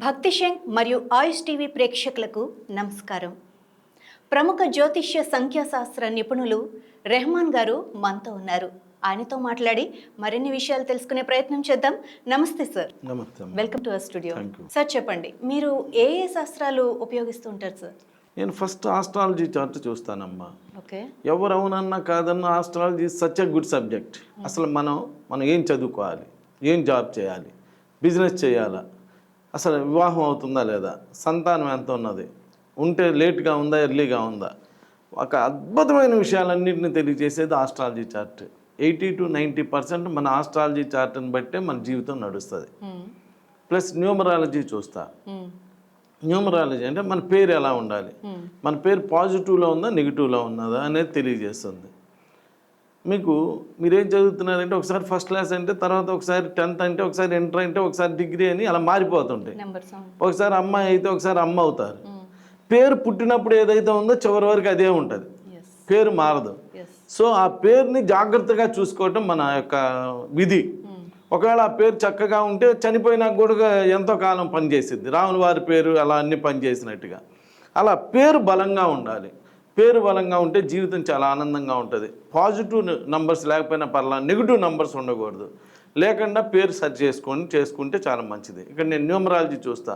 భక్తి శంక్ మరియు ఆయుష్ టీవీ ప్రేక్షకులకు నమస్కారం. ప్రముఖ జ్యోతిష్య సంఖ్యాశాస్త్ర నిపుణులు రెహమాన్ గారు మనతో ఉన్నారు. ఆయనతో మాట్లాడి మరిన్ని విషయాలు తెలుసుకునే ప్రయత్నం చేద్దాం. నమస్తే సార్. నమస్తే. Welcome to our studio. Sir చెప్పండి, మీరు ఏ ఏ శాస్త్రాలు ఉపయోగిస్తూ ఉంటారు సార్? నేను ఫస్ట్ ఆస్ట్రాలజీ చార్ట్ చూస్తానమ్మా. ఓకే. ఎవరు అవునన్నా కాదన్నా astrology such a good subject. అసలు మనం ఏం చదువుకోవాలి, ఏం జాబ్ చేయాలి, బిజినెస్ చేయాలా, అసలు వివాహం అవుతుందా లేదా, సంతానం ఎంత ఉన్నది, ఉంటే లేట్గా ఉందా ఎర్లీగా ఉందా, ఒక అద్భుతమైన విషయాలన్నింటినీ తెలియజేసేది ఆస్ట్రాలజీ చార్ట్. 80 to 90% మన ఆస్ట్రాలజీ చార్ట్ని బట్టే మన జీవితం నడుస్తుంది. ప్లస్ న్యూమరాలజీ చూస్తా. న్యూమరాలజీ అంటే మన పేరు ఎలా ఉండాలి, మన పేరు పాజిటివ్లో ఉందా నెగిటివ్లో ఉన్నదా అనేది తెలియజేస్తుంది. మీరేం చదువుతున్నారంటే ఒకసారి ఫస్ట్ క్లాస్ అంటే తర్వాత ఒకసారి 10th అంటే ఒకసారి ఇంటర్ అంటే ఒకసారి డిగ్రీ అని అలా మారిపోతుంటాయి. ఒకసారి అమ్మాయి అయితే ఒకసారి అమ్మ అవుతారు. పేరు పుట్టినప్పుడు ఏదైతే ఉందో చివరి వరకు అదే ఉంటుంది, పేరు మారదు. సో ఆ పేరుని జాగ్రత్తగా చూసుకోవటం మన యొక్క విధి. ఒకవేళ ఆ పేరు చక్కగా ఉంటే చనిపోయినా కూడా ఎంతో కాలం పనిచేసింది. రాముల వారి పేరు అలా అన్ని పనిచేసినట్టుగా అలా పేరు బలంగా ఉండాలి. పేరు బలంగా ఉంటే జీవితం చాలా ఆనందంగా ఉంటుంది. పాజిటివ్ నంబర్స్ లేకపోయినా పర్లా, నెగిటివ్ నంబర్స్ ఉండకూడదు. లేకుండా పేరు సెర్చ్ చేసుకుంటే చాలా మంచిది. ఇక్కడ నేను న్యూమరాలజీ చూస్తా,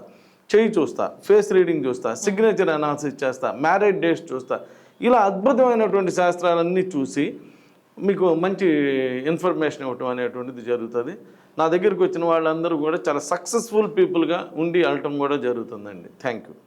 చెయ్యి చూస్తా, ఫేస్ రీడింగ్ చూస్తా, సిగ్నేచర్ అనాలిసిస్ చేస్తా, మ్యారేజ్ డేట్స్ చూస్తా. ఇలా అద్భుతమైనటువంటి శాస్త్రాలన్నీ చూసి మీకు మంచి ఇన్ఫర్మేషన్ ఇవ్వటం అనేటువంటిది జరుగుతుంది. నా దగ్గరికి వచ్చిన వాళ్ళందరూ కూడా చాలా సక్సెస్ఫుల్ పీపుల్గా ఉండి వెళ్ళటం కూడా జరుగుతుందండి. Thank you.